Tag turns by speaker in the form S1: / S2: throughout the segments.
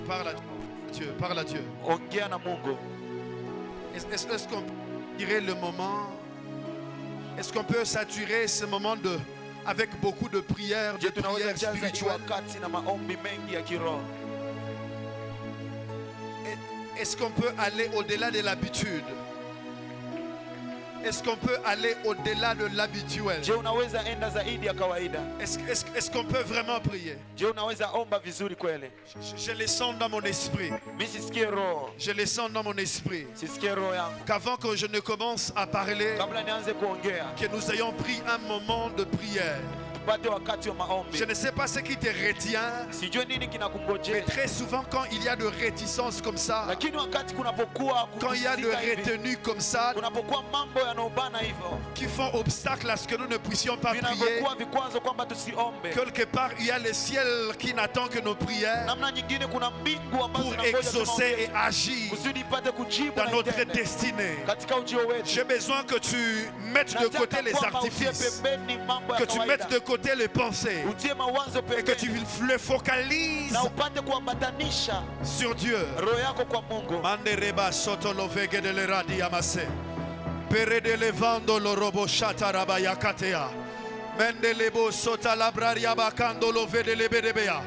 S1: Parle à Dieu, parle à Dieu.
S2: Ongea na Mungu.
S1: Est-ce qu'on peut tirer le moment? Est-ce qu'on peut saturer ce moment avec beaucoup de prières, de prières spirituelles? Est-ce qu'on peut aller au-delà de l'habitude? Est-ce qu'on peut aller au-delà de l'habituel? Est-ce qu'on peut vraiment prier? Je le sens dans mon esprit. Je le sens dans mon esprit. Qu'avant que je ne commence à parler, que nous ayons pris un moment de prière. Je ne sais pas ce qui te retient, mais très souvent quand il y a de réticence comme ça, quand il y a de retenue comme ça, qui font obstacle à ce que nous ne puissions pas prier, quelque part il y a le ciel qui n'attend que nos prières pour exaucer et agir dans notre destinée. J'ai besoin que tu mettes de côté les artifices, que tu mettes de côté les pensées et que tu le focalises sur Dieu. Mandereba soto lovege de l'eradi amase. Pere de levando lo robo shataraba yakatea. Mendelebo sota labraria bakando love de lebedebea.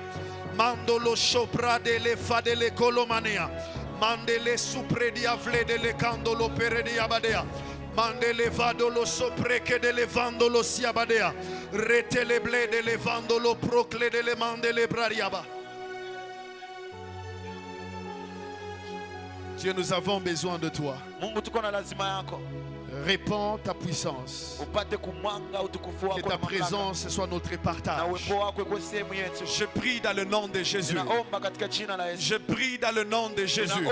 S1: Mando lo sopra de le fa de le colomania. Mandele supre diavle de le candolo pere de abadea. Mandele vadolo sopreke de levandolo siabadea. Reteleble de levandolo procle de le mandele brariaba. Dieu, nous avons besoin de toi. Répands ta puissance. Que ta présence soit notre partage. Je prie dans le nom de Jésus. Je prie dans le nom de Jésus.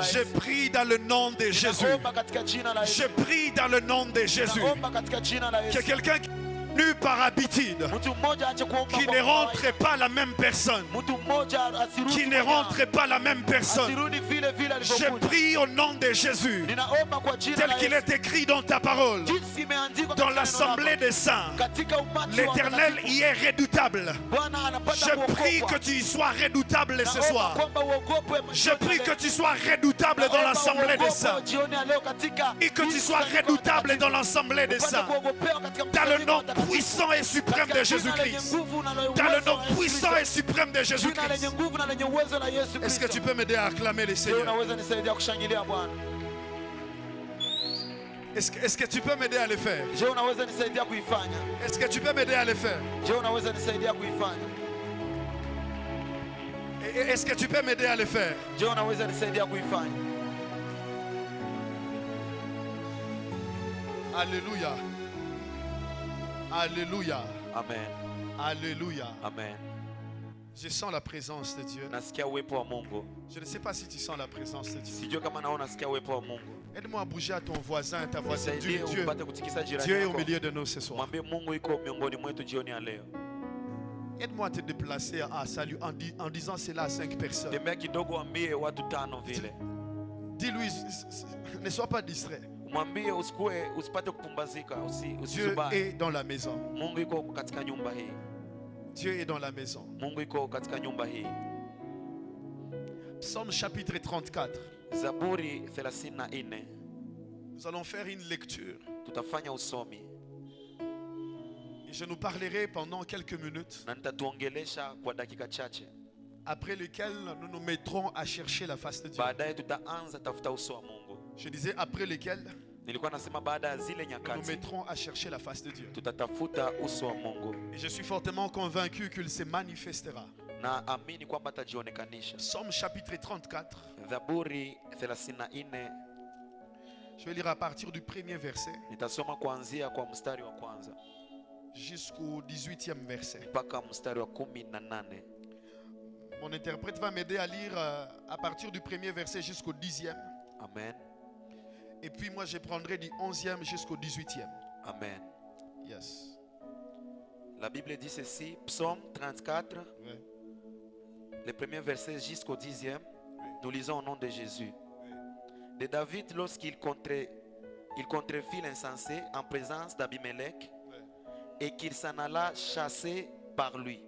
S1: Je prie dans le nom de Jésus. Je prie dans le nom de Jésus. Que quelqu'un qui est par habitude, qui ne rentre pas la même personne, qui ne rentre pas la même personne. Je prie au nom de Jésus, tel qu'il est écrit dans ta parole, dans l'assemblée des saints. L'Éternel y est redoutable. Je prie que tu y sois redoutable ce soir. Je prie que tu sois redoutable dans l'assemblée des saints, et que tu sois redoutable dans l'assemblée des saints, dans le nom puissant et suprême de Jésus-Christ. Dans le nom puissant et suprême de Jésus-Christ. Est-ce que tu peux m'aider à acclamer le Seigneur? Est-ce que tu peux m'aider à le faire? Est-ce que tu peux m'aider à le faire? Est-ce que tu peux m'aider à le faire? Alléluia. Alléluia.
S2: Amen.
S1: Alléluia.
S2: Amen.
S1: Je sens la présence de Dieu. Je ne sais pas si tu sens la présence de Dieu. Aide-moi à bouger à ton voisin, ta voisine. Dieu est au milieu de nous ce soir. Aide-moi à te déplacer à salut en disant cela à 5 personnes. Dis-lui, ne sois pas distrait. Dieu est dans la maison. Dieu est dans la maison. Psaume chapitre 34. Nous allons faire une lecture. Et je nous parlerai pendant quelques minutes, après lequel nous nous mettrons à chercher la face de Dieu. Je disais après lequel nous nous mettrons à chercher la face de Dieu. Et je suis fortement convaincu qu'il se manifestera. Psaume chapitre 34. Je vais lire à partir du premier verset jusqu'au 18e verset. Mon interprète va m'aider à lire à partir du premier verset jusqu'au 10e.
S2: Amen.
S1: Et puis moi je prendrai du 11e jusqu'au 18e.
S2: Amen.
S1: Yes.
S2: La Bible dit ceci, Psaume 34,
S1: Oui.
S2: le premier verset jusqu'au 10e.
S1: Oui.
S2: Nous lisons au nom de Jésus.
S1: Oui.
S2: De David lorsqu'il contrefit l'insensé en présence d'Abimelech,
S1: Oui.
S2: et qu'il s'en alla chasser par lui.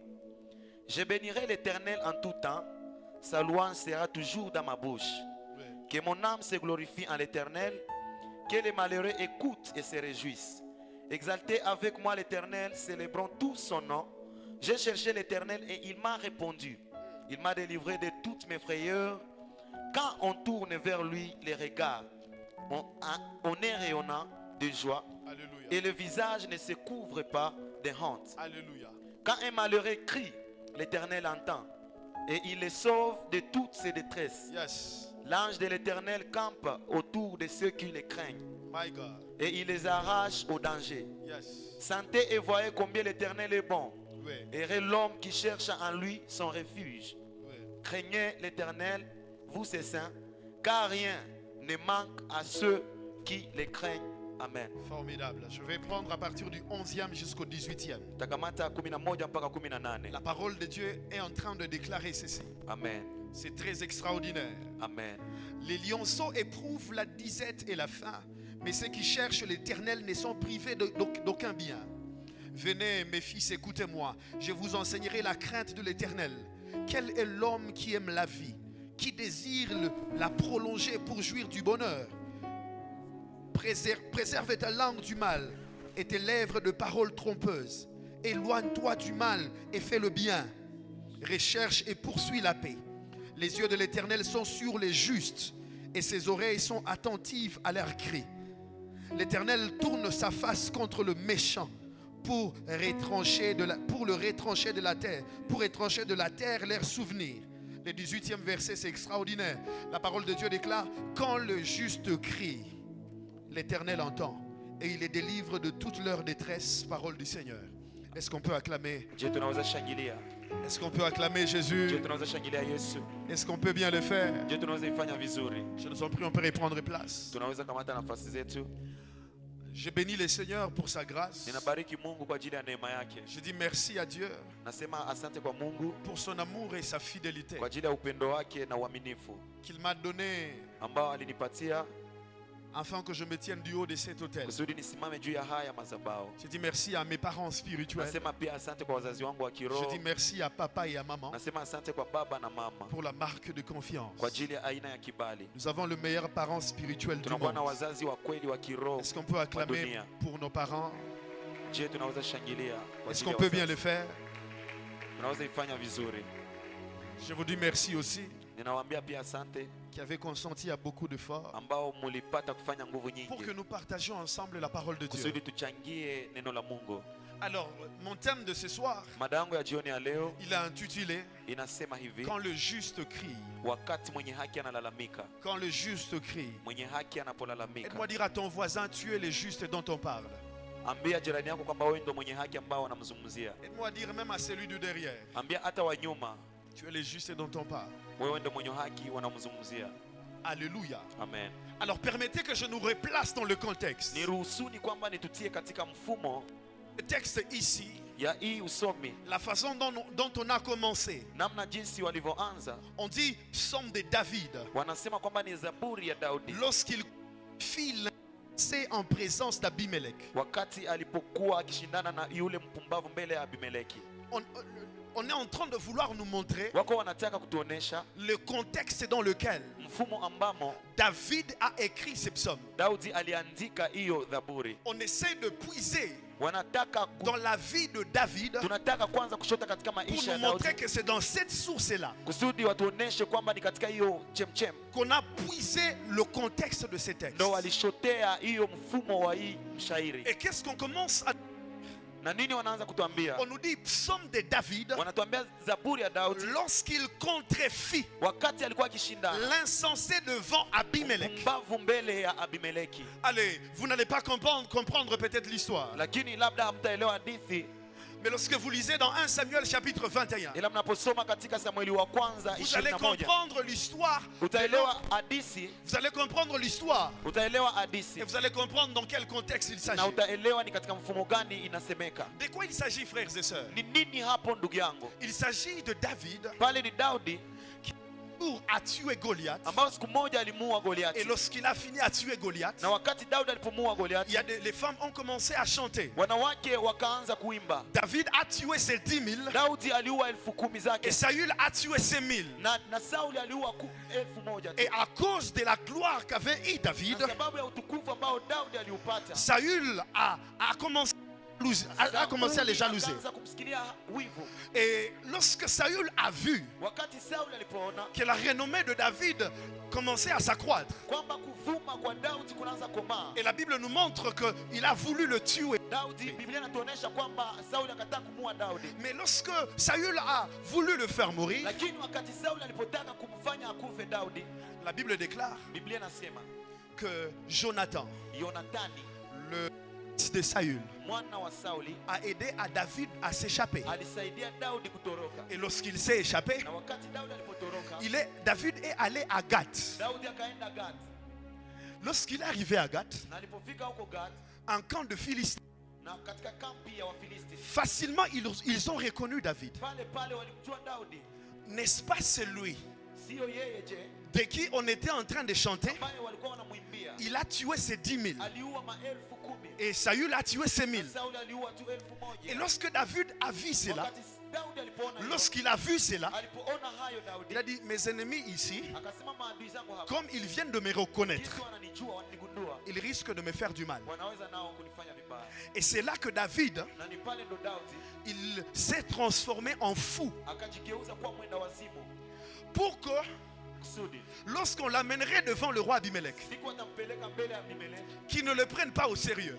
S2: Je bénirai l'Éternel en tout temps. sa louange sera toujours dans ma bouche.
S1: Oui.
S2: Que mon âme se glorifie en l'Éternel, que les malheureux écoutent et se réjouissent. Exaltez avec moi l'Éternel, célébrons tous son nom. J'ai cherché l'Éternel et il m'a répondu. Il m'a délivré de toutes mes frayeurs. Quand on tourne vers lui les regards, on est rayonnant de joie.
S1: Alléluia.
S2: Et le visage ne se couvre pas de honte.
S1: Alléluia.
S2: Quand un malheureux crie, l'Éternel entend et il les sauve de toutes ses détresses.
S1: Yes.
S2: L'ange de l'Éternel campe autour de ceux qui le craignent
S1: My God.
S2: et il les arrache au danger.
S1: Yes.
S2: Sentez et voyez combien l'Éternel est bon.
S1: Oui.
S2: Heureux l'homme qui cherche en lui son refuge.
S1: Oui.
S2: Craignez l'Éternel, vous ses saints, car rien ne manque à ceux qui les craignent. Amen.
S1: Formidable. Je vais prendre à partir du 11e jusqu'au 18e.
S2: Takamata 11 mpaka 18.
S1: La parole de Dieu est en train de déclarer ceci.
S2: Amen.
S1: C'est très extraordinaire.
S2: Amen.
S1: Les lionceaux éprouvent la disette et la faim, mais ceux qui cherchent l'Éternel ne sont privés d'aucun bien. Venez, mes fils, écoutez-moi. Je vous enseignerai la crainte de l'Éternel. Quel est l'homme qui aime la vie, qui désire la prolonger pour jouir du bonheur? Préserve ta langue du mal et tes lèvres de paroles trompeuses. Éloigne-toi du mal et fais le bien. Recherche et poursuis la paix. Les yeux de l'Éternel sont sur les justes et ses oreilles sont attentives à leurs cris. L'Éternel tourne sa face contre le méchant pour le retrancher de la terre, pour retrancher de la terre leurs souvenirs. Le 18e verset, c'est extraordinaire. La parole de Dieu déclare: quand le juste crie, l'Éternel entend et il les délivre de toute leur détresse. Parole du Seigneur. Est-ce qu'on peut acclamer? Est-ce qu'on peut acclamer Jésus? Est-ce qu'on peut bien le faire? Je nous en prie, on peut reprendre place. Je bénis le Seigneur pour sa grâce. Je dis merci à Dieu pour son amour et sa fidélité qu'il m'a donné afin que je me tienne du haut de cet autel. Je dis merci à mes parents spirituels. Je dis merci à papa et à maman pour la marque de confiance. Nous avons le meilleur parent spirituel du monde. Est-ce qu'on peut acclamer pour nos parents? Est-ce qu'on peut bien le faire? Je vous dis merci aussi qui avait consenti à beaucoup d'efforts pour que nous partagions ensemble la parole de Dieu. Alors, mon thème de ce soir, il a intitulé Quand le juste crie. Quand le juste crie. Aide-moi dire à ton voisin, tu es le juste dont on parle. Aide-moi dire même à celui de derrière, tu es le juste dont on parle. Alléluia.
S2: Amen.
S1: Alors permettez que je nous replace dans le contexte. Le texte ici, la façon dont on a commencé, on dit psaume de David. Lorsqu'il fit lancer en présence d'Abimelech. On est en train de vouloir nous montrer le contexte dans lequel David a écrit ces psaumes. On essaie de puiser dans la vie de David pour nous montrer que c'est dans cette source-là qu'on a puisé le contexte de ces textes. Et qu'est-ce qu'on commence à... On nous dit psaume de David lorsqu'il contrefit l'insensé devant Abimelech. Allez, vous n'allez pas comprendre peut-être l'histoire. Mais lorsque vous lisez dans 1 Samuel chapitre 21, vous allez comprendre l'histoire. Vous allez comprendre l'histoire. Et vous allez comprendre dans quel contexte il s'agit. De quoi il s'agit, frères et sœurs? Il s'agit de David a tué Goliath. Et lorsqu'il a fini à tuer Goliath, il y a les femmes ont commencé à chanter. David a tué ses 10 000 et Saül a tué ses 1000. Et à cause de la gloire qu'avait eu David, Saül a commencé à les jalouser. Et lorsque Saül a vu que la renommée de David commençait à s'accroître, et la Bible nous montre qu'il a voulu le tuer. Mais lorsque Saül a voulu le faire mourir, la Bible déclare que Jonathan, le fils de Saül, a aidé à David à s'échapper. Et lorsqu'il s'est échappé, David est allé à Gath. Lorsqu'il est arrivé à Gath, un camp de Philistins, facilement ils ont reconnu David. N'est-ce pas celui de qui on était en train de chanter? Il a tué ses 10 000 et Saül a tué ses 1000. Et lorsque David a vu cela, lorsqu'il a vu cela, il a dit: mes ennemis ici, comme ils viennent de me reconnaître, ils risquent de me faire du mal. Et c'est là que David, il s'est transformé en fou, pour que lorsqu'on l'amènerait devant le roi Abimelech, qu'il ne le prenne pas au sérieux.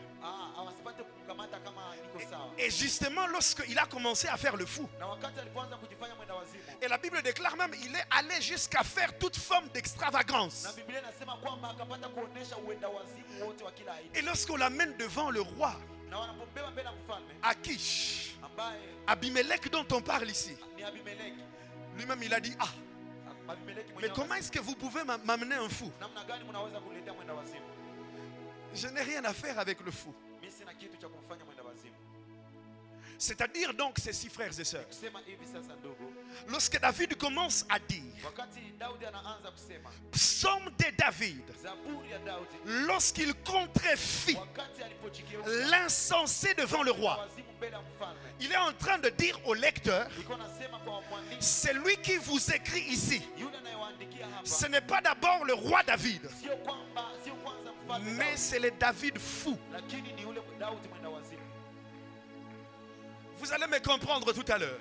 S1: Et justement, lorsqu'il a commencé à faire le fou, et la Bible déclare même qu'il est allé jusqu'à faire toute forme d'extravagance. Et lorsqu'on l'amène devant le roi Akish, Abimelech dont on parle ici, lui-même il a dit: ah, mais comment est-ce que vous pouvez m'amener un fou? Je n'ai rien à faire avec le fou. C'est-à-dire donc, ceci, frères et sœurs, lorsque David commence à dire psaume de David, lorsqu'il contrefit l'insensé devant le roi, il est en train de dire au lecteur: c'est lui qui vous écrit ici. Ce n'est pas d'abord le roi David, mais c'est le David fou. Vous allez me comprendre tout à l'heure.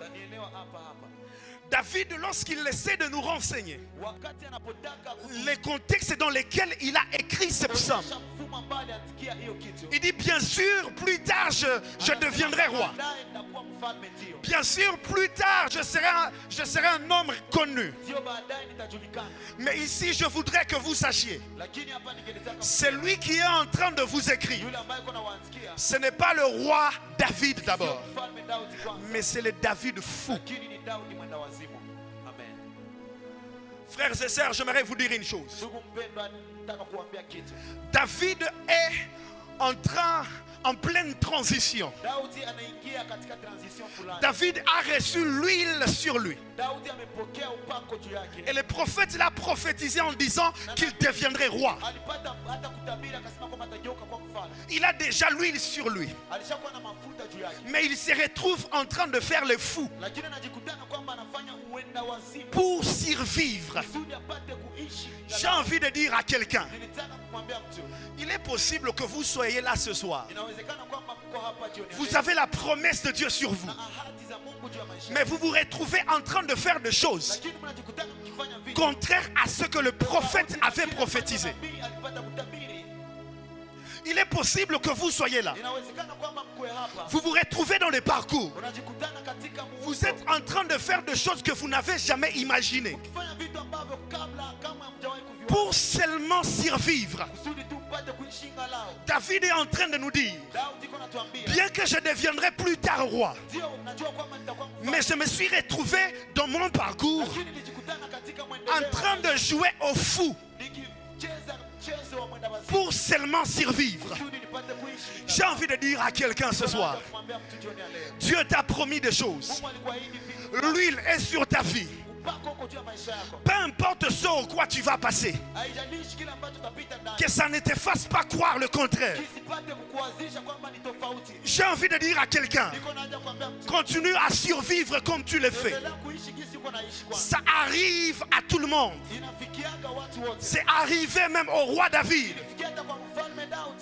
S1: David, lorsqu'il essaie de nous renseigner les contextes dans lesquels il a écrit ce psaume, il dit: bien sûr, plus tard je deviendrai roi. Bien sûr, plus tard je serai un homme connu. Mais ici, je voudrais que vous sachiez, celui qui est en train de vous écrire, ce n'est pas le roi David d'abord, mais c'est le David fou. Frères et sœurs, j'aimerais vous dire une chose. David est en pleine transition. David a reçu l'huile sur lui. Et le prophète l'a prophétisé en disant qu'il deviendrait roi. Il a déjà l'huile sur lui, mais il se retrouve en train de faire le fou pour survivre. J'ai envie de dire à quelqu'un: il est possible que vous soyez là ce soir. Vous avez la promesse de Dieu sur vous, mais vous vous retrouvez en train de faire des choses contraires à ce que le prophète avait prophétisé. Il est possible que vous soyez là. Vous vous retrouvez dans les parcours. Vous êtes en train de faire des choses que vous n'avez jamais imaginées pour seulement survivre. David est en train de nous dire: bien que je deviendrai plus tard roi, mais je me suis retrouvé dans mon parcours en train de jouer au fou pour seulement survivre. J'ai envie de dire à quelqu'un ce soir: Dieu t'a promis des choses. L'huile est sur ta vie. Peu importe ce au quoi tu vas passer, que ça ne te fasse pas croire le contraire. J'ai envie de dire à quelqu'un, continue à survivre comme tu le fais. Ça arrive à tout le monde. C'est arrivé même au roi David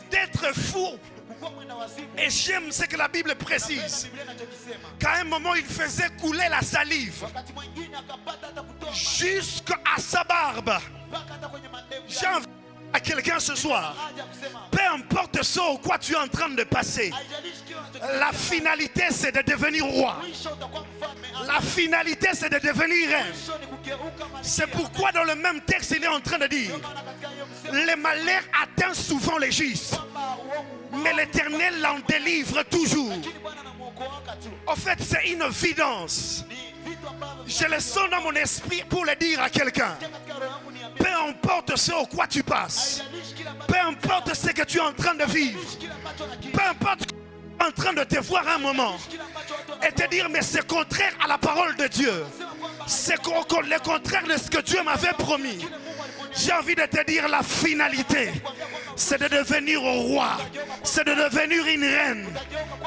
S1: d'être fou. Et j'aime ce que la Bible précise, qu'à un moment il faisait couler la salive jusqu'à sa barbe. J'ai envie à quelqu'un ce soir, peu importe ce au quoi tu es en train de passer, la finalité c'est de devenir roi. La finalité c'est de devenir reine. C'est pourquoi dans le même texte il est en train de dire, les malheurs atteignent souvent les justes, mais l'Éternel l'en délivre toujours. En fait, c'est une évidence. Je le sens dans mon esprit pour le dire à quelqu'un. Peu importe ce au quoi tu passes, peu importe ce que tu es en train de vivre, peu importe ce que tu es en train de te voir un moment et te dire mais c'est contraire à la parole de Dieu, c'est le contraire de ce que Dieu m'avait promis. J'ai envie de te dire la finalité, c'est de devenir roi, c'est de devenir une reine.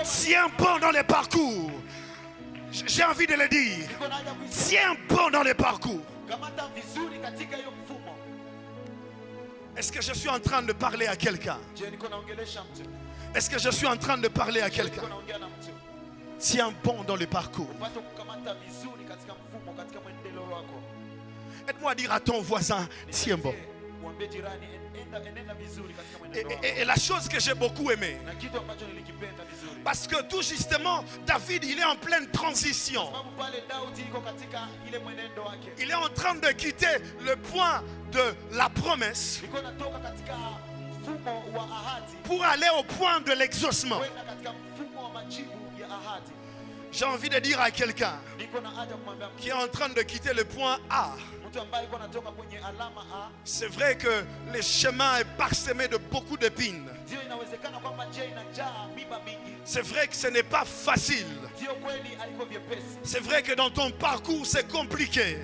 S1: Tiens bon dans les parcours. J'ai envie de le dire. Tiens bon dans les parcours. Est-ce que je suis en train de parler à quelqu'un? Est-ce que je suis en train de parler à quelqu'un? Tiens bon dans les parcours. Aide-moi à dire à ton voisin, tiens bon. Et la chose que j'ai beaucoup aimée, parce que tout justement, David, il est en pleine transition. Il est en train de quitter le point de la promesse pour aller au point de l'exaucement. J'ai envie de dire à quelqu'un qui est en train de quitter le point A. C'est vrai que le chemin est parsemé de beaucoup d'épines. C'est vrai que ce n'est pas facile. C'est vrai que dans ton parcours c'est compliqué.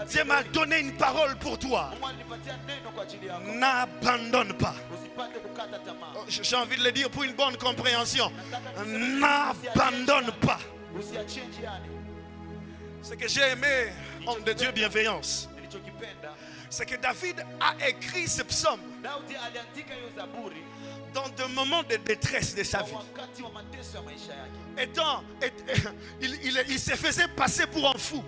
S1: Dieu m'a donné une parole pour toi. N'abandonne pas. J'ai envie de le dire pour une bonne compréhension. N'abandonne pas. Ce que j'ai aimé, homme de Dieu bienveillance, c'est que David a écrit ce psaume dans des moments de détresse de sa vie. Il se faisait passer pour un fou.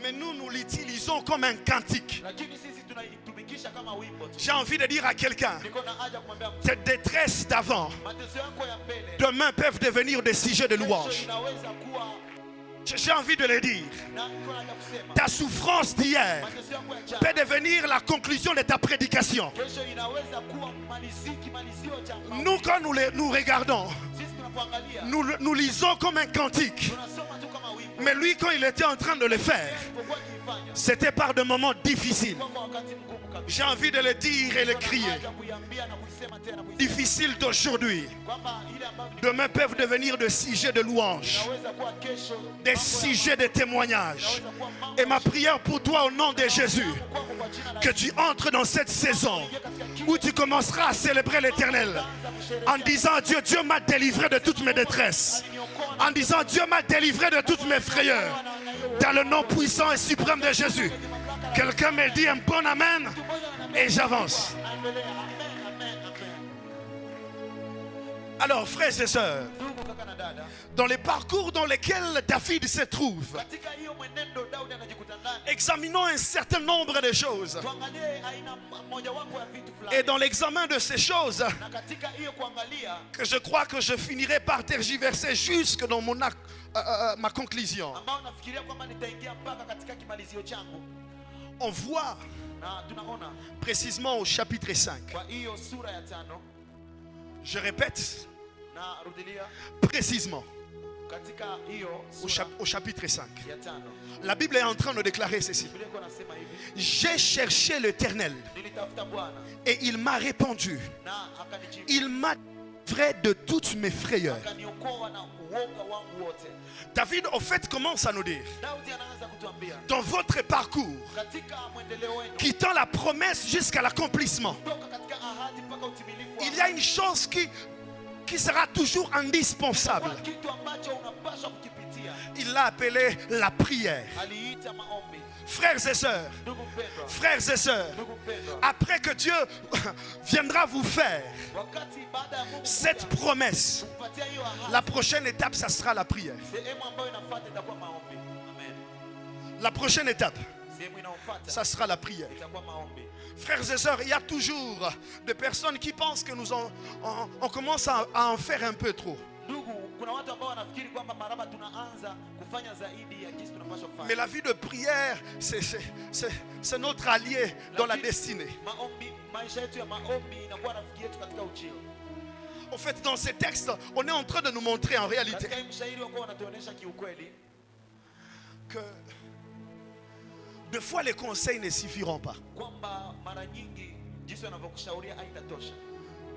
S1: Mais nous l'utilisons comme un cantique. J'ai envie de dire à quelqu'un, tes détresses d'avant, demain peuvent devenir des sujets de louange. J'ai envie de le dire. Ta souffrance d'hier peut devenir la conclusion de ta prédication. Nous, quand nous regardons, nous lisons comme un cantique. Mais lui, quand il était en train de le faire, c'était par des moments difficiles. J'ai envie de le dire et le crier. Difficile d'aujourd'hui, demain peuvent devenir des sujets de louange, des sujets de témoignage. Et ma prière pour toi au nom de Jésus, que tu entres dans cette saison où tu commenceras à célébrer l'Éternel en disant Dieu, Dieu m'a délivré de toutes mes détresses, en disant Dieu m'a délivré de toutes mes frayeurs, dans le nom puissant et suprême de Jésus. Quelqu'un me dit un bon amen et j'avance. Alors frères et sœurs, dans les parcours dans lesquels David se trouve, examinons un certain nombre de choses. Et dans l'examen de ces choses, que je crois que je finirai par tergiverser jusque dans ma conclusion. On voit précisément au chapitre 5. Je répète, précisément au chapitre 5. La Bible est en train de déclarer ceci. J'ai cherché l'Éternel et il m'a répondu. Il m'a vrai de toutes mes frayeurs. David, au fait, commence à nous dire, dans votre parcours, quittant la promesse jusqu'à l'accomplissement, il y a une chose qui sera toujours indispensable. Il l'a appelée la prière. Frères et sœurs, après que Dieu viendra vous faire cette promesse, la prochaine étape, ça sera la prière. La prochaine étape, ça sera la prière. Frères et sœurs, il y a toujours des personnes qui pensent que on commence à en faire un peu trop. Mais la vie de prière, c'est notre allié dans la destinée. En fait, dans ces textes, on est en train de nous montrer en réalité que des fois les conseils ne suffiront pas.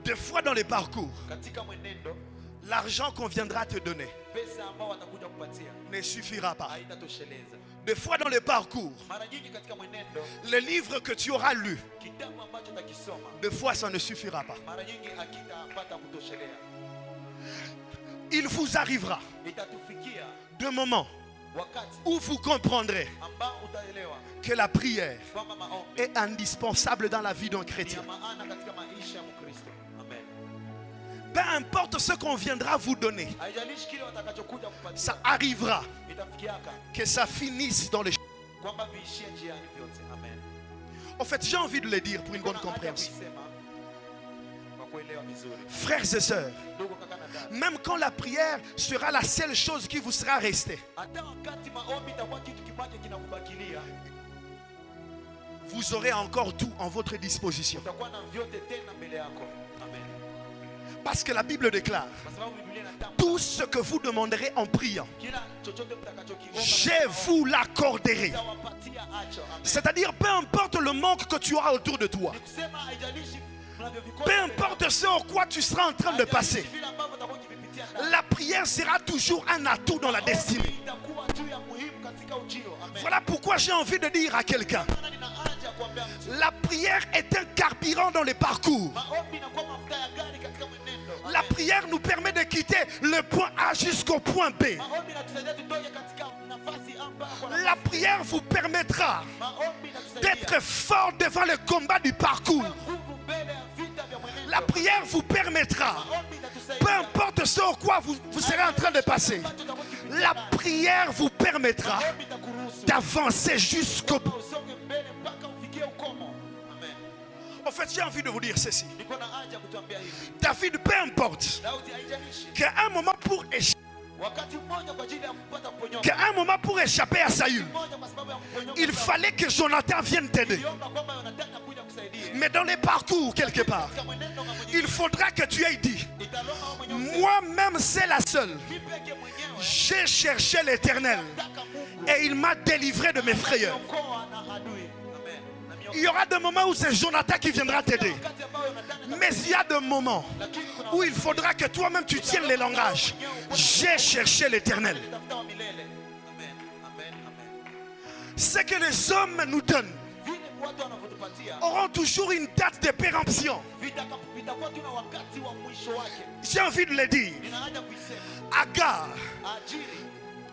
S1: Des fois dans les parcours, l'argent qu'on viendra te donner ne suffira pas. Des fois dans les parcours, les livres que tu auras lus, des fois ça ne suffira pas. Il vous arrivera des moments où vous comprendrez que la prière est indispensable dans la vie d'un chrétien. Peu importe ce qu'on viendra vous donner, ça arrivera que ça finisse dans les... En fait, j'ai envie de le dire pour une bonne compréhension. Frères et sœurs, même quand la prière sera la seule chose qui vous sera restée, vous aurez encore tout en votre disposition. Parce que la Bible déclare, tout ce que vous demanderez en priant, je vous l'accorderai. C'est-à-dire, peu importe le manque que tu auras autour de toi, peu importe ce en quoi tu seras en train de passer, la prière sera toujours un atout dans la destinée. Voilà pourquoi j'ai envie de dire à quelqu'un, la prière est un carburant dans les parcours. La prière nous permet de quitter le point A jusqu'au point B. La prière vous permettra d'être fort devant le combat du parcours. La prière vous permettra, peu importe ce au quoi vous serez en train de passer, la prière vous permettra d'avancer jusqu'au bout. En fait, j'ai envie de vous dire ceci. David, peu importe qu'à un moment pour échapper à Saül, il fallait que Jonathan vienne t'aider. Mais dans les parcours quelque part, il faudra que tu aies dit, moi-même c'est la seule. J'ai cherché l'Éternel et il m'a délivré de mes frayeurs. Il y aura des moments où c'est Jonathan qui viendra t'aider. Mais il y a des moments où il faudra que toi-même tu tiennes les langages. J'ai cherché l'Éternel. Ce que les hommes nous donnent auront toujours une date de péremption. J'ai envie de le dire. Agar,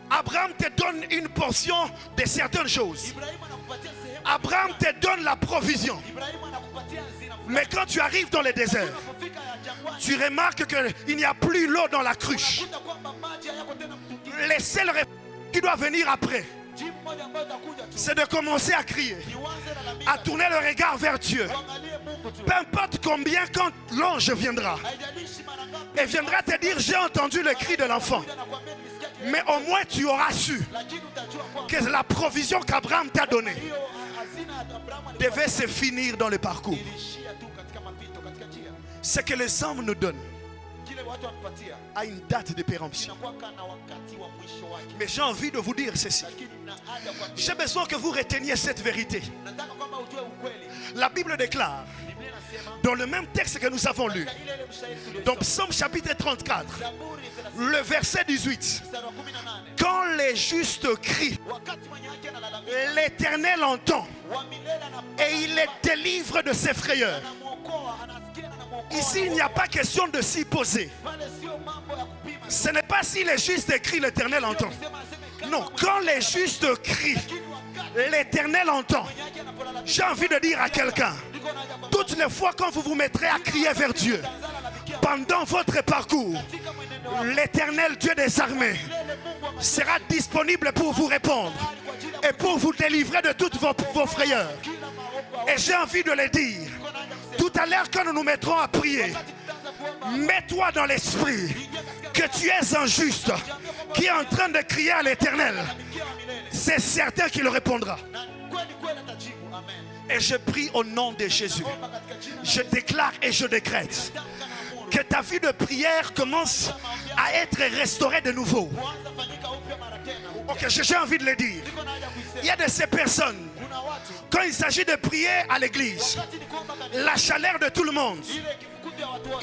S1: Abraham te donne une portion de certaines choses. Abraham te donne la provision. Mais quand tu arrives dans le désert, tu remarques qu'il n'y a plus l'eau dans la cruche. Les seuls qui doivent venir après, c'est de commencer à crier, à tourner le regard vers Dieu. Peu importe combien, quand l'ange viendra et viendra te dire, j'ai entendu le cri de l'enfant. Mais au moins tu auras su que la provision qu'Abraham t'a donnée devait se finir dans le parcours. Ce que les hommes nous donnent a une date de péremption. Mais j'ai envie de vous dire ceci. J'ai besoin que vous reteniez cette vérité. La Bible déclare Dans le même texte que nous avons lu, dans Psaume chapitre 34, le verset 18, quand les justes crient, l'Éternel entend et il les délivre de ses frayeurs. Ici, il n'y a pas question de s'y poser. Ce n'est pas si les justes crient, l'Éternel entend. Non, quand les justes crient, l'Éternel entend. J'ai envie de dire à quelqu'un, toutes les fois quand vous vous mettrez à crier vers Dieu, pendant votre parcours, l'Éternel Dieu des armées sera disponible pour vous répondre et pour vous délivrer de toutes vos frayeurs. Et j'ai envie de le dire, tout à l'heure quand nous nous mettrons à prier, mets-toi dans l'esprit que tu es un juste qui est en train de crier à l'Éternel. C'est certain qu'il répondra. Et je prie au nom de Jésus. Je déclare et je décrète que ta vie de prière commence à être restaurée de nouveau. Ok, j'ai envie de le dire. Il y a de ces personnes, quand il s'agit de prier à l'église, la chaleur de tout le monde,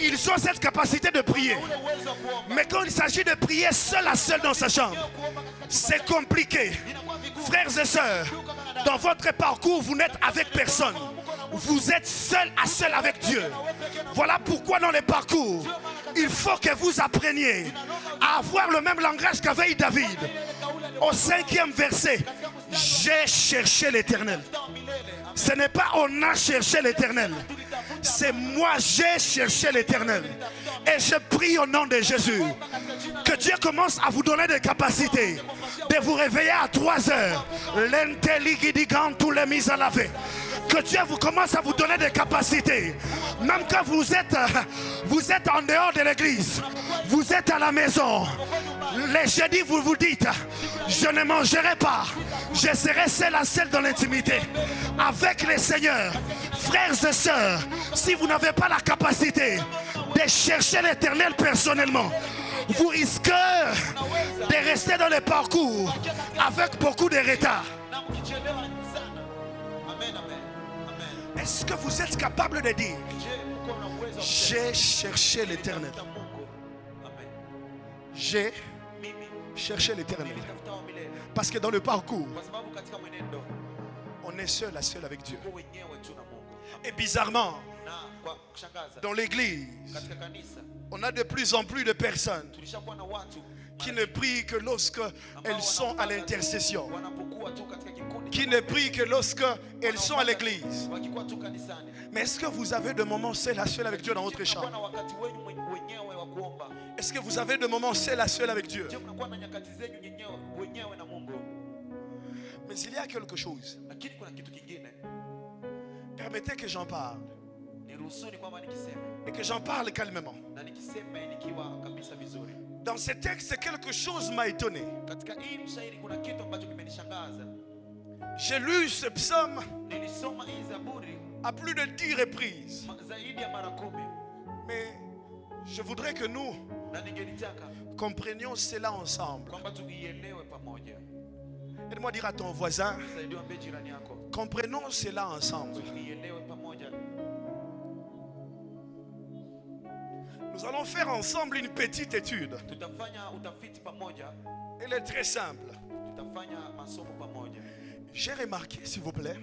S1: ils ont cette capacité de prier. Mais quand il s'agit de prier seul à seul dans sa chambre, c'est compliqué. Frères et sœurs, dans votre parcours, vous n'êtes avec personne. Vous êtes seul à seul avec Dieu. Voilà pourquoi dans les parcours, il faut que vous appreniez à avoir le même langage qu'avait David. Au 5e verset, j'ai cherché l'Éternel. Ce n'est pas on a cherché l'Éternel. C'est moi j'ai cherché l'Éternel. Et je prie au nom de Jésus que Dieu commence à vous donner des capacités de vous réveiller à 3 heures. Tous les mises à laver. Que Dieu vous commence à vous donner des capacités. Même quand vous êtes en dehors de l'église, vous êtes à la maison. Les jeudis, vous vous dites, je ne mangerai pas. Je serai seul à seul dans l'intimité avec les seigneurs. Frères et sœurs, si vous n'avez pas la capacité de chercher l'Éternel personnellement, vous risquez de rester dans le parcours avec beaucoup de retard. Est-ce que vous êtes capable de dire, j'ai cherché l'Éternel? J'ai cherché l'Éternel. Parce que dans le parcours, on est seul à seul avec Dieu. Et bizarrement, dans l'église, on a de plus en plus de personnes qui ne prient que lorsqu'elles sont à l'intercession, qui ne prient que lorsqu'elles sont à l'église. Mais est-ce que vous avez des moments seul à seul avec Dieu dans votre chambre? Est-ce que vous avez des moments seul à seul avec Dieu? Mais il y a quelque chose. Permettez que j'en parle. Et que j'en parle calmement. Dans ce texte, quelque chose m'a étonné. J'ai lu ce psaume à plus de 10 reprises. Mais je voudrais que nous comprenions cela ensemble. Aide-moi à dire à ton voisin, comprenons cela ensemble. Nous allons faire ensemble une petite étude. Elle est très simple. J'ai remarqué, s'il vous plaît,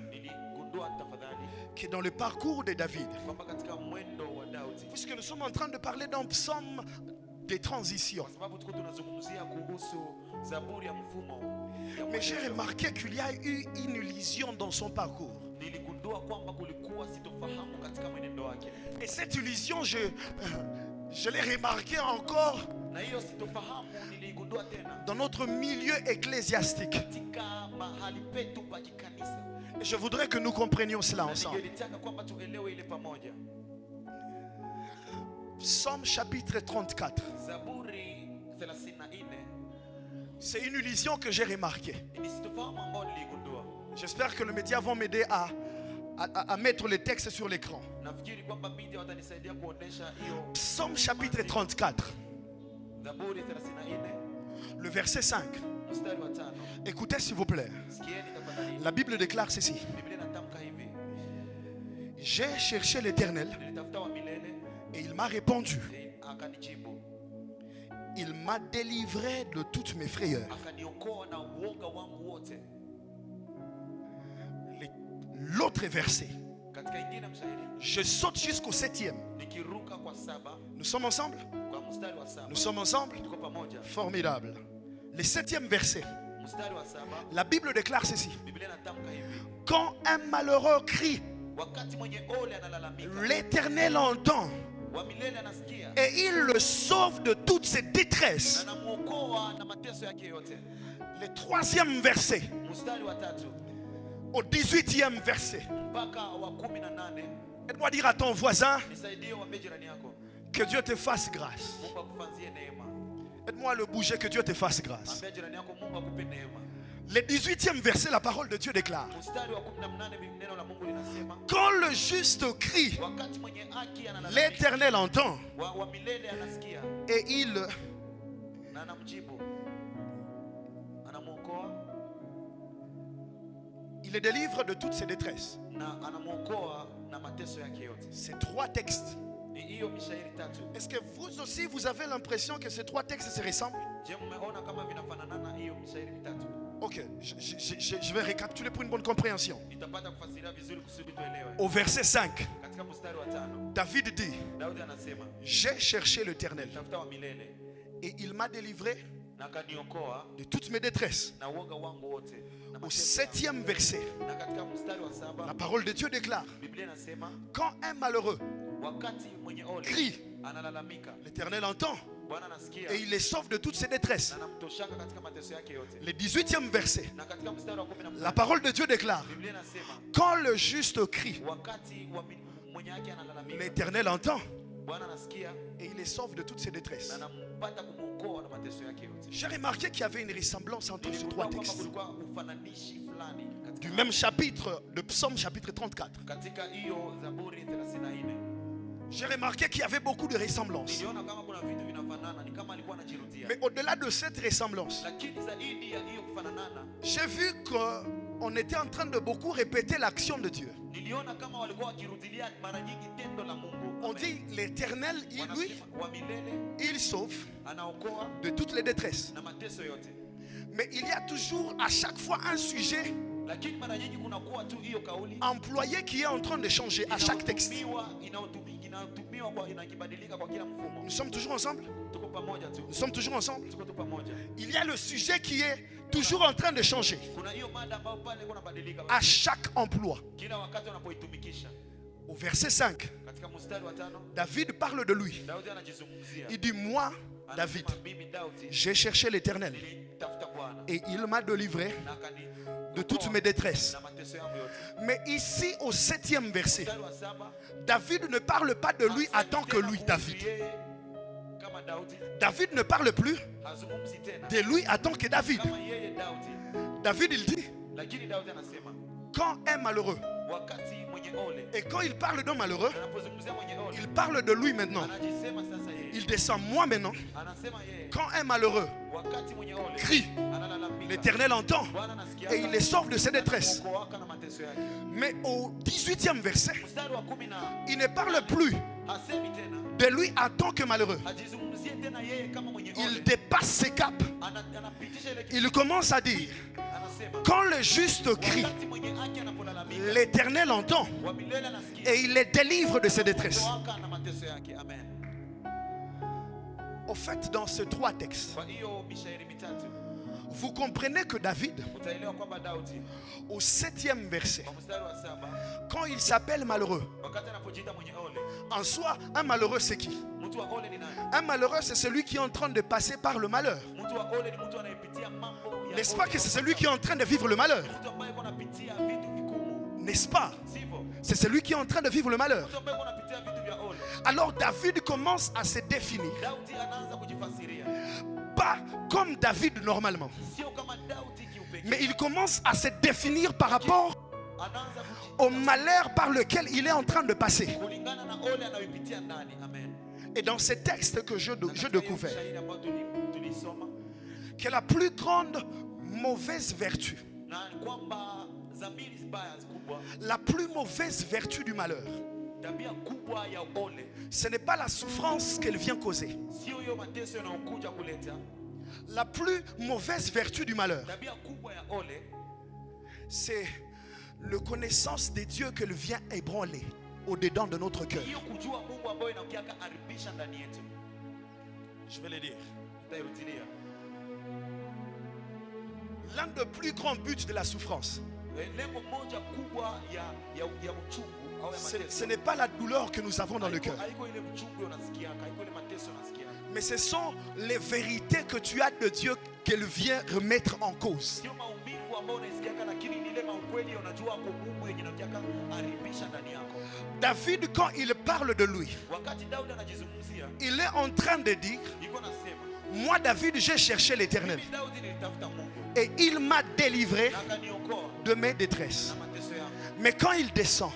S1: que dans le parcours de David, puisque nous sommes en train de parler d'un psaume de transition, mais j'ai remarqué qu'il y a eu une illusion dans son parcours. Et cette illusion, je l'ai remarqué encore dans notre milieu ecclésiastique. Et je voudrais que nous comprenions cela ensemble. Psaume chapitre 34. C'est une illusion que j'ai remarquée. J'espère que les médias vont m'aider à mettre les textes sur l'écran. Psaume chapitre 34. Le verset 5. Écoutez s'il vous plaît. La Bible déclare ceci. J'ai cherché l'Éternel et il m'a répondu. Il m'a délivré de toutes mes frayeurs. L'autre verset. Je saute jusqu'au 7e. Nous sommes ensemble? Nous sommes ensemble? Formidable. Le 7e verset. La Bible déclare ceci. Quand un malheureux crie, l'Éternel entend et il le sauve de toutes ses détresses. Le 3e verset. Au 18e verset. Aide-moi dire à ton voisin que Dieu te fasse grâce. Aide-moi à le bouger, que Dieu te fasse grâce. Le 18e verset, la parole de Dieu déclare: quand le juste crie, l'Éternel entend et il le délivre de toutes ses détresses. Ces 3 textes. Est-ce que vous aussi vous avez l'impression que ces 3 textes se ressemblent? Ok, je vais récapituler pour une bonne compréhension. Au verset 5, David dit: j'ai cherché l'Éternel et il m'a délivré de toutes mes détresses. Au 7e verset, la parole de Dieu déclare: quand un malheureux crie, l'Éternel entend et il les sauve de toutes ses détresses. Le 18e verset, la parole de Dieu déclare: quand le juste crie, l'Éternel entend et il les sauve de toutes ses détresses. J'ai remarqué qu'il y avait une ressemblance entre ces 3 textes. Du même chapitre, de Psaume chapitre 34. J'ai remarqué qu'il y avait beaucoup de ressemblances. Mais au-delà de cette ressemblance, j'ai vu qu'on était en train de beaucoup répéter l'action de Dieu. On dit l'Éternel, lui, il sauve de toutes les détresses. Mais il y a toujours à chaque fois un sujet employé qui est en train de changer à chaque texte. Nous sommes toujours ensemble? Nous sommes toujours ensemble? Il y a le sujet qui est toujours en train de changer à chaque emploi. Au verset 5, David parle de lui. Il dit: moi, David, j'ai cherché l'Éternel et il m'a délivré de toutes mes détresses. Mais ici au 7e verset, David ne parle pas de lui en tant que lui, David. David ne parle plus de lui en tant que David. David, il dit: quand un malheureux, et quand il parle d'un malheureux, il parle de lui maintenant. Il descend moi maintenant. Quand un malheureux crie, l'Éternel entend et il les sauve de ses détresses. Mais au 18e verset, il ne parle plus de lui en tant que malheureux. Il dépasse ses caps. Il commence à dire: quand le juste crie, l'Éternel entend et il les délivre de ses détresses. Au fait, dans ces 3 textes, vous comprenez que David, au 7e verset, quand il s'appelle malheureux, en soi, un malheureux c'est qui? Un malheureux c'est celui qui est en train de passer par le malheur. N'est-ce pas que c'est celui qui est en train de vivre le malheur? N'est-ce pas? C'est celui qui est en train de vivre le malheur. Alors David commence à se définir, pas comme David normalement, mais il commence à se définir par rapport au malheur par lequel il est en train de passer. Et dans ces textes que je découvrais que la plus grande mauvaise vertu La plus mauvaise vertu du malheur, ce n'est pas la souffrance qu'elle vient causer. La plus mauvaise vertu du malheur, c'est la connaissance des dieux qu'elle vient ébranler au-dedans de notre cœur. Je vais le dire. L'un des plus grands buts de la souffrance, ce n'est pas la douleur que nous avons dans le cœur, mais ce sont les vérités que tu as de Dieu qu'elle vient remettre en cause. David, quand il parle de lui, il est en train de dire: moi David, j'ai cherché l'Éternel et il m'a délivré de mes détresses. Mais quand il descend,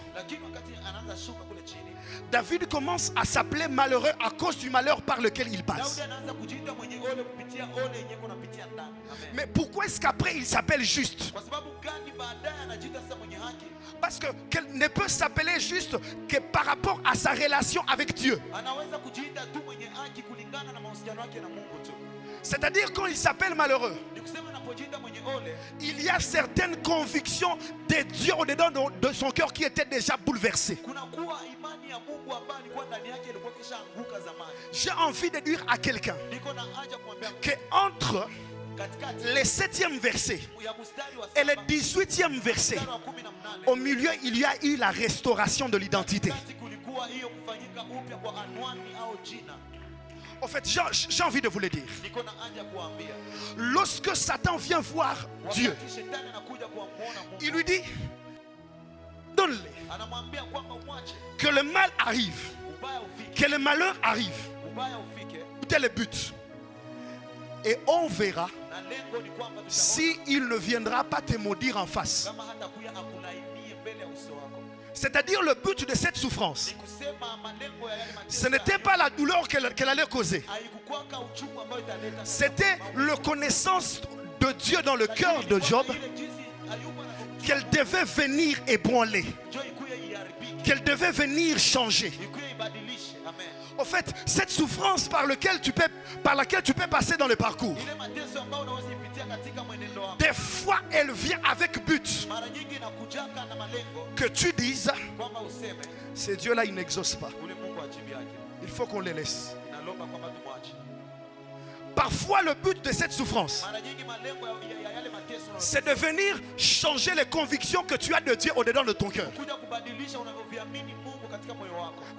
S1: David commence à s'appeler malheureux à cause du malheur par lequel il passe. Mais pourquoi est-ce qu'après il s'appelle juste? Parce qu'elle ne peut s'appeler juste que par rapport à sa relation avec Dieu. C'est-à-dire quand il s'appelle malheureux, il y a certaines convictions de Dieu au-dedans de son cœur qui étaient déjà bouleversées. J'ai envie de dire à quelqu'un que entre le 7e verset et le 18e verset, au milieu il y a eu la restauration de l'identité. En fait, j'ai envie de vous le dire. Lorsque Satan vient voir Dieu, il lui dit: donne-le. Que le mal arrive, que le malheur arrive. Tel est le but. Et on verra si il ne viendra pas te maudire en face. C'est-à-dire le but de cette souffrance, ce n'était pas la douleur qu'elle allait causer. C'était la connaissance de Dieu dans le cœur de Job qu'elle devait venir ébranler, qu'elle devait venir changer. En fait, cette souffrance par laquelle tu peux passer dans le parcours, des fois elle vient avec but que tu dises: ces dieux-là, ils n'exaucent pas. Il faut qu'on les laisse. Parfois le but de cette souffrance, c'est de venir changer les convictions que tu as de Dieu au-dedans de ton cœur.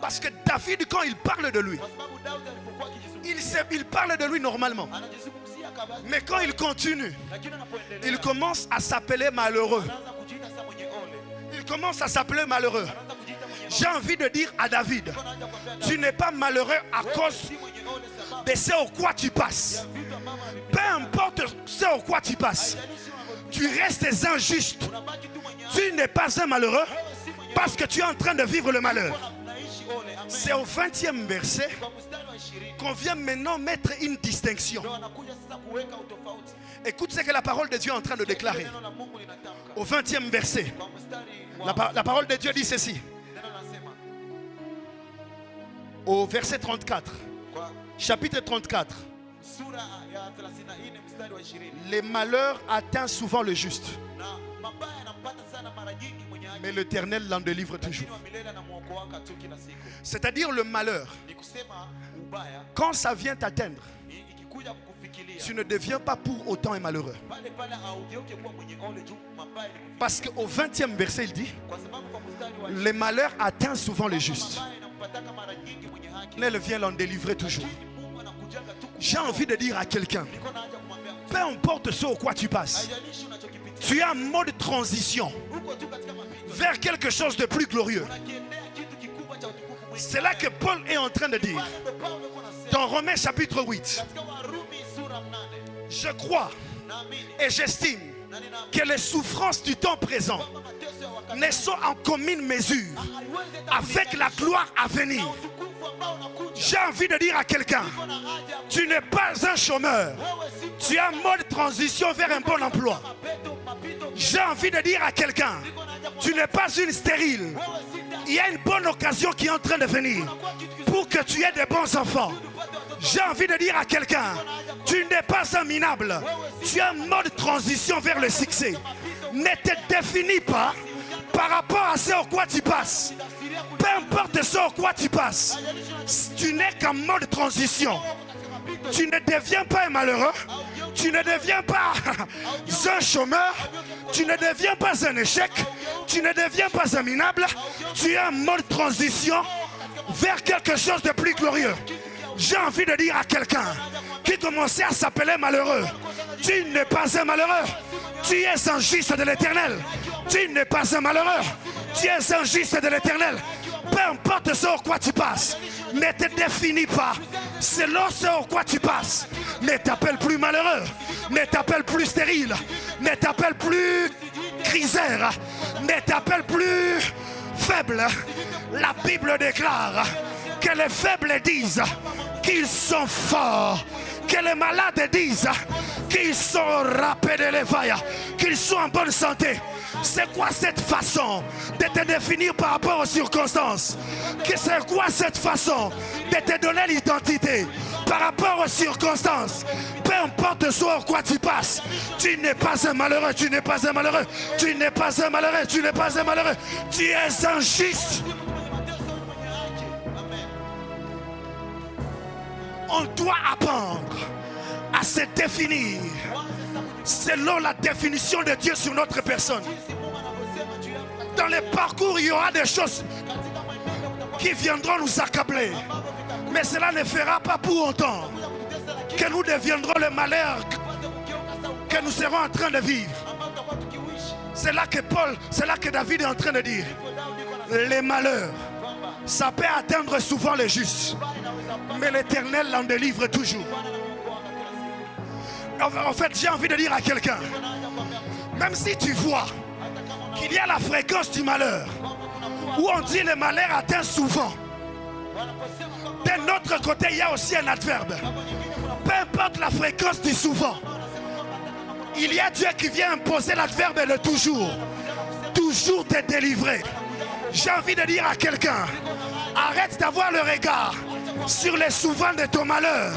S1: Parce que David, quand il parle de lui, il parle de lui normalement. Mais quand il continue, il commence à s'appeler malheureux. Il commence à s'appeler malheureux. J'ai envie de dire à David: tu n'es pas malheureux à cause de ce au quoi tu passes. Peu importe ce au quoi tu passes, tu restes injuste. Tu n'es pas un malheureux parce que tu es en train de vivre le malheur. C'est au 20e verset qu'on vient maintenant mettre une distinction. Écoute ce que la parole de Dieu est en train de déclarer. Au 20e verset, la parole de Dieu dit ceci. Au verset 34, chapitre 34. Les malheurs atteignent souvent le juste, mais l'Éternel l'en délivre toujours. C'est-à-dire le malheur, quand ça vient t'atteindre, tu ne deviens pas pour autant un malheureux. Parce qu'au 20e verset il dit: les malheurs atteignent souvent le juste, l'Éternel vient l'en délivrer toujours. J'ai envie de dire à quelqu'un, peu importe ce au quoi tu passes, tu es en mode transition vers quelque chose de plus glorieux. C'est là que Paul est en train de dire dans Romains chapitre 8: je crois et j'estime que les souffrances du temps présent ne sont en commune mesure avec la gloire à venir. J'ai envie de dire à quelqu'un, tu n'es pas un chômeur, tu es en mode transition vers un bon emploi. J'ai envie de dire à quelqu'un, tu n'es pas une stérile. Il y a une bonne occasion qui est en train de venir pour que tu aies des bons enfants. J'ai envie de dire à quelqu'un, tu n'es pas un minable. Tu as un mode de transition vers le succès. Ne te définis pas par rapport à ce au quoi tu passes. Peu importe ce au quoi tu passes, tu n'es qu'en mode transition. Tu ne deviens pas un malheureux. Tu ne deviens pas un chômeur. Tu ne deviens pas un échec. Tu ne deviens pas un minable. Tu es en mode transition vers quelque chose de plus glorieux. J'ai envie de dire à quelqu'un qui commençait à s'appeler malheureux, tu n'es pas un malheureux. Tu es un juste de l'Éternel. Tu n'es pas un malheureux. Tu es un juste de l'Éternel. Peu importe ce au quoi tu passes, ne te définis pas selon ce au quoi tu passes. Ne t'appelle plus malheureux, ne t'appelle plus stérile, ne t'appelle plus crisère, ne t'appelle plus faible. La Bible déclare que les faibles disent qu'ils sont forts, que les malades disent qu'ils sont râpés de l'éveil, qu'ils sont en bonne santé. C'est quoi cette façon de te définir par rapport aux circonstances? C'est quoi cette façon de te donner l'identité par rapport aux circonstances? Peu importe sur quoi tu passes, tu n'es pas un malheureux, tu n'es pas un malheureux, tu n'es pas un malheureux, tu n'es pas un malheureux, tu es un juste. On doit apprendre à se définir selon la définition de Dieu sur notre personne. Dans les parcours, il y aura des choses qui viendront nous accabler. Mais cela ne fera pas pour autant que nous deviendrons le malheur que nous serons en train de vivre. C'est là que David est en train de dire. Les malheurs, ça peut atteindre souvent les justes, mais l'Éternel l'en délivre toujours. En fait, j'ai envie de dire à quelqu'un, même si tu vois qu'il y a la fréquence du malheur, où on dit le malheur atteint souvent, d'un autre côté, il y a aussi un adverbe. Peu importe la fréquence du souvent, il y a Dieu qui vient imposer l'adverbe de toujours. Toujours te délivrer. J'ai envie de dire à quelqu'un, arrête d'avoir le regard sur les souvent de ton malheur.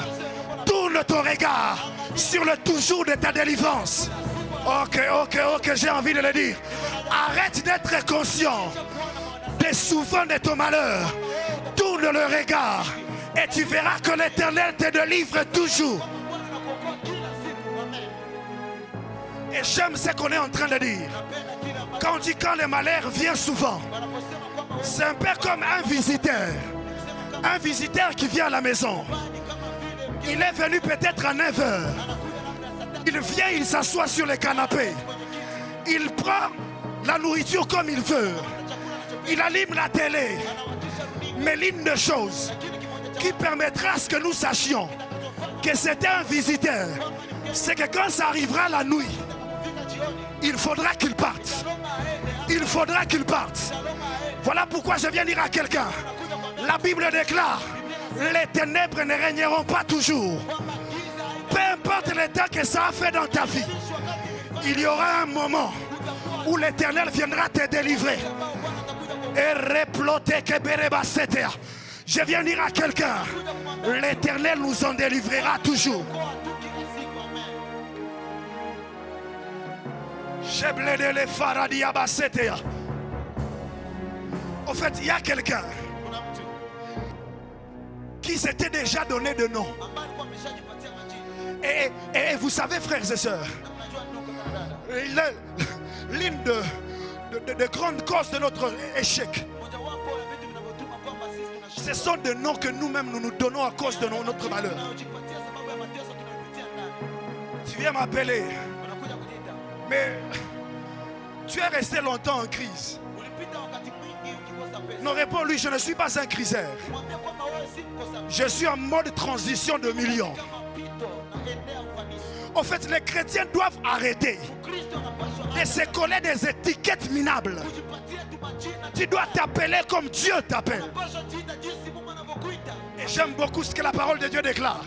S1: Tourne ton regard sur le toujours de ta délivrance. Ok, j'ai envie de le dire. Arrête d'être conscient des souvent de ton malheur. Tourne le regard et tu verras que l'Éternel te délivre toujours. Et j'aime ce qu'on est en train de dire. Quand on dit quand le malheur vient souvent, c'est un peu comme un visiteur. Un visiteur qui vient à la maison. Il est venu peut-être à 9h. Il vient, il s'assoit sur le canapé. Il prend la nourriture comme il veut. Il allume la télé. Mais l'une des choses qui permettra à ce que nous sachions que c'était un visiteur, c'est que quand ça arrivera la nuit, il faudra qu'il parte. Il faudra qu'il parte. Voilà pourquoi je viens dire à quelqu'un, la Bible déclare, les ténèbres ne régneront pas toujours. Peu importe le temps que ça a fait dans ta vie, il y aura un moment où l'Éternel viendra te délivrer. Je viens dire à quelqu'un, l'Éternel nous en délivrera toujours. En fait, il y a quelqu'un qui s'était déjà donné de nom. Et vous savez, frères et sœurs, l'une de grandes causes de notre échec, ce sont des noms que nous-mêmes nous donnons à cause de notre malheur. Tu viens m'appeler, mais tu es resté longtemps en crise. Non, réponds-lui, je ne suis pas un criseur. Je suis en mode transition de millions. En fait, les chrétiens doivent arrêter de se coller des étiquettes minables. Tu dois t'appeler comme Dieu t'appelle. Et j'aime beaucoup ce que la parole de Dieu déclare.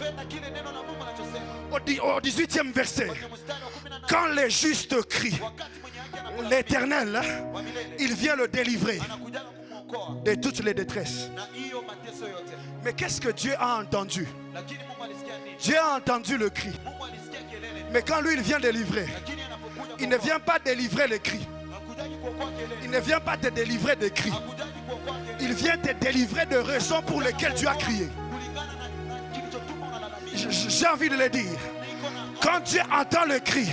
S1: Au 18e verset, quand les justes crient, l'Éternel, il vient le délivrer de toutes les détresses. Mais qu'est-ce que Dieu a entendu? Dieu a entendu le cri. Mais quand lui il vient délivrer, il ne vient pas délivrer les cris. Il ne vient pas te délivrer des cris. Il vient te délivrer de raisons pour lesquelles tu as crié. J'ai envie de le dire. Quand Dieu entend le cri,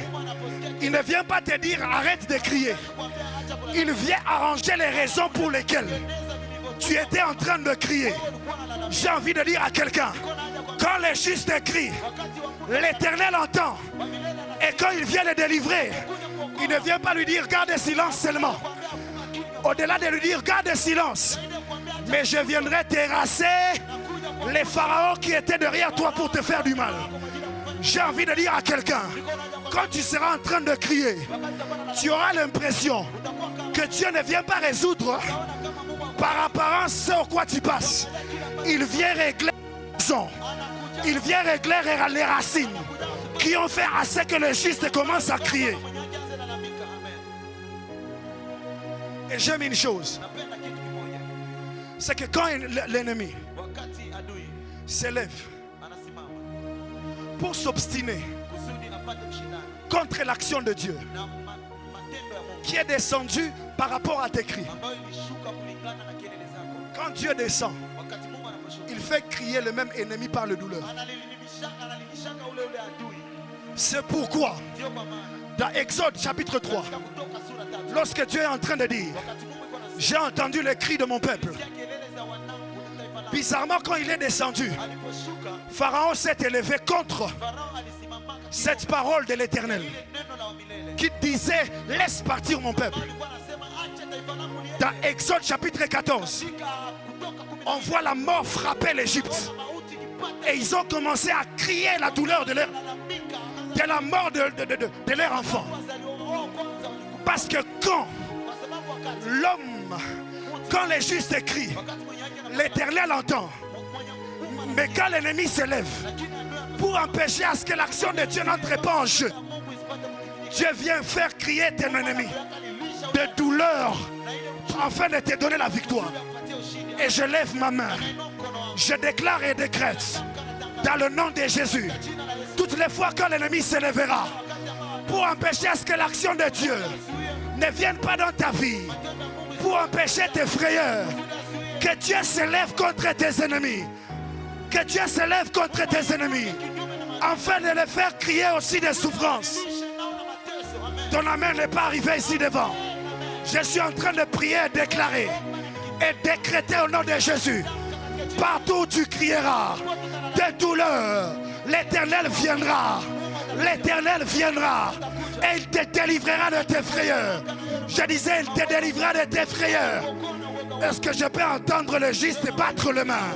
S1: il ne vient pas te dire arrête de crier. Il vient arranger les raisons pour lesquelles tu étais en train de crier. J'ai envie de dire à quelqu'un, quand les justes crient, l'Éternel entend. Et quand il vient le délivrer, il ne vient pas lui dire garde silence seulement. Au-delà de lui dire garde silence, mais je viendrai terrasser les pharaons qui étaient derrière toi pour te faire du mal. J'ai envie de dire à quelqu'un, quand tu seras en train de crier, tu auras l'impression que Dieu ne vient pas résoudre par apparence ce au quoi tu passes. Il vient régler les raisons. Il vient régler les racines qui ont fait à ce que le juste commence à crier. Et j'aime une chose, c'est que quand l'ennemi s'élève pour s'obstiner contre l'action de Dieu qui est descendue par rapport à tes cris, quand Dieu descend, il fait crier le même ennemi par la douleur. C'est pourquoi dans Exode chapitre 3, lorsque Dieu est en train de dire j'ai entendu les cris de mon peuple, bizarrement quand il est descendu, Pharaon s'est élevé contre cette parole de l'Éternel qui disait laisse partir mon peuple. Dans Exode chapitre 14, on voit la mort frapper l'Égypte et ils ont commencé à crier la douleur de la mort de leur enfant. Parce que quand les justes crient, l'Éternel entend. Mais quand l'ennemi s'élève pour empêcher à ce que l'action de Dieu n'entre pas en jeu, Dieu vient faire crier ton ennemi de douleur afin de te donner la victoire. Et je lève ma main, je déclare et décrète dans le nom de Jésus, toutes les fois que l'ennemi s'élèvera pour empêcher à ce que l'action de Dieu ne vienne pas dans ta vie, pour empêcher tes frayeurs, que Dieu s'élève contre tes ennemis, que Dieu s'élève contre tes ennemis, afin de les faire crier aussi des souffrances. Ton amen n'est pas arrivé ici devant. Je suis en train de prier et déclarer et décréter au nom de Jésus. Partout où tu crieras de douleur, l'Éternel viendra. L'Éternel viendra et il te délivrera de tes frayeurs. Je disais, il te délivrera de tes frayeurs. Est-ce que je peux entendre le juste battre les mains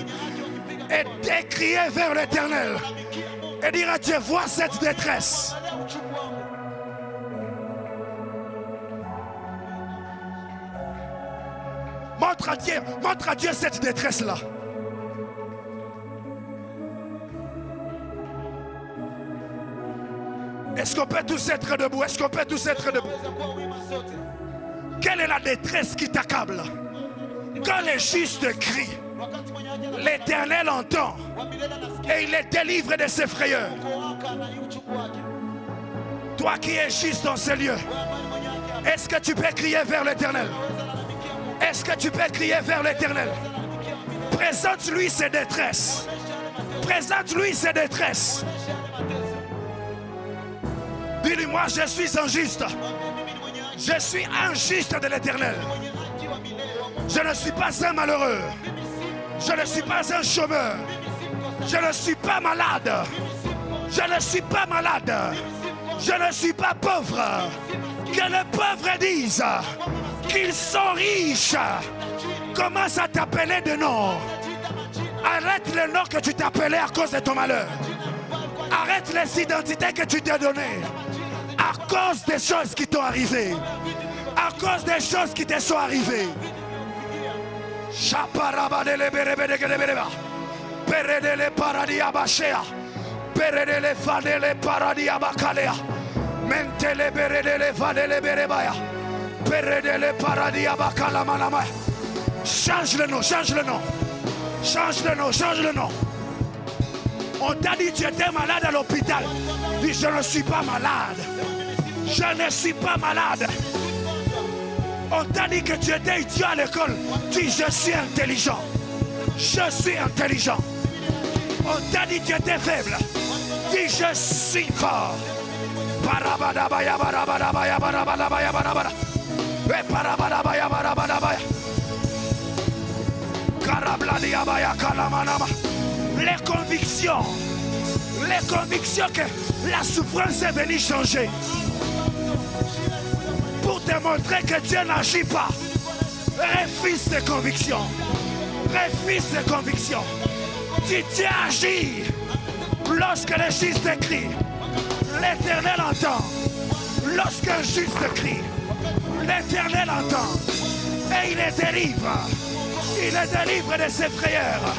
S1: et décrier vers l'Éternel et dire à Dieu, vois cette détresse. Montre à Dieu cette détresse-là. Est-ce qu'on peut tous être debout? Est-ce qu'on peut tous être debout? Quelle est la détresse qui t'accable? Quand les justes crient, l'Éternel entend et il les délivre de ses frayeurs. Toi qui es juste dans ce lieu, est-ce que tu peux crier vers l'Éternel? Est-ce que tu peux crier vers l'Éternel? Présente-lui ses détresses. Présente-lui ses détresses. Dis-lui-moi, je suis injuste. Je suis injuste de l'Éternel. Je ne suis pas un malheureux. Je ne suis pas un chômeur. Je ne suis pas malade. Je ne suis pas malade. Je ne suis pas pauvre. Que les pauvres disent qu'ils sont riches. Commence à t'appeler de nom. Arrête le nom que tu t'appelais à cause de ton malheur. Arrête les identités que tu t'es données à cause des choses qui t'ont arrivé. À cause des choses qui te sont arrivées. Peredele paradis abashea. Peredele fadele paradis abakalea. Mentele beredele fadele berebaya. Change le nom, change le nom. Change le nom, change le nom. On t'a dit que tu étais malade à l'hôpital. Dis, je ne suis pas malade. Je ne suis pas malade. On t'a dit que tu étais idiot à l'école. Dis, je suis intelligent. Je suis intelligent. On t'a dit que tu étais faible. Dis, je suis fort. Les convictions que la souffrance est venue changer. Pour te montrer que Dieu n'agit pas. Refuse ces convictions. Refuse ces convictions. Si Dieu agit, lorsque le juste crie, l'Éternel entend. Lorsqu'un juste crie, l'Éternel entend. Et il les délivre. Il les délivre de ses frayeurs.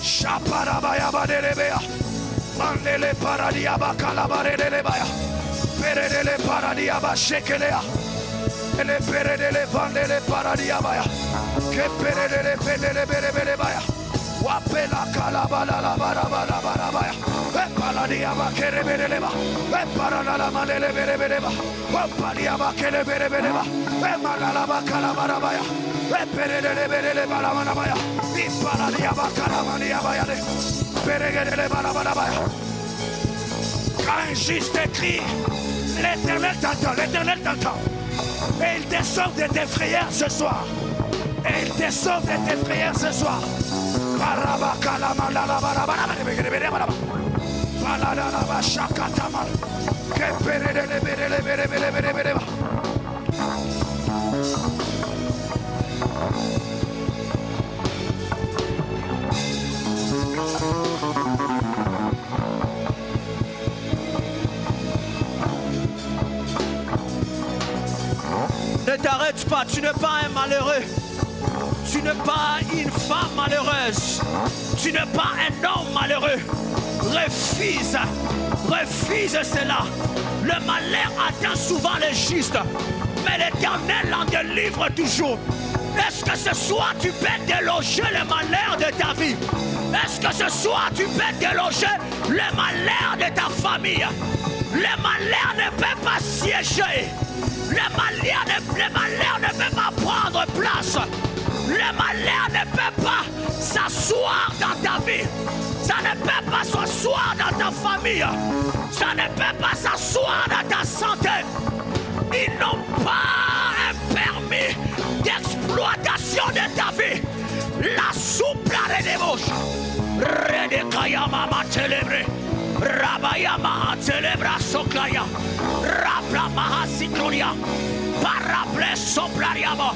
S1: Chaparabayabadelebea. Mandele paradiaba calabaredelebaya. Peredele paradiaba shekelea. Ele peredele vandele paradiabaya. Que peredele pedele berebelebaya. Wapela calabala la barabarabaya. Epaladiaba kerebeleba. Eparana mandele berebeleba. Wapadiaba kerebeleba. Emalaba calabarabaya. Eperedele beleba la manabaya. Ipaladiaba calamaniabaya. Peredele barabarabaya. Quand un juste crie, l'Éternel t'entend, l'Éternel t'entend. Et il te sauve de tes frayeurs ce soir. Et il te sauve de tes frayeurs ce soir.
S3: Ne t'arrête pas, tu n'es pas un malheureux. Tu n'es pas une femme malheureuse. Tu n'es pas un homme malheureux. Refuse, refuse cela. Le malheur atteint souvent les justes, mais l'Éternel en délivre toujours. Est-ce que ce soir tu peux déloger le malheur de ta vie? Est-ce que ce soir tu peux déloger le malheur de ta famille? Le malheur ne peut pas siéger. Le malheur ne peut pas prendre place. Le malheur ne peut pas s'asseoir dans ta vie. Ça ne peut pas s'asseoir dans ta famille. Ça ne peut pas s'asseoir dans ta santé. Ils n'ont pas un permis d'exploitation de ta vie. La souple à redébauche. Redekayama ma célébré. Rabayama célébra soklaya. Rapla maha siklonia. Paraple soplariamo.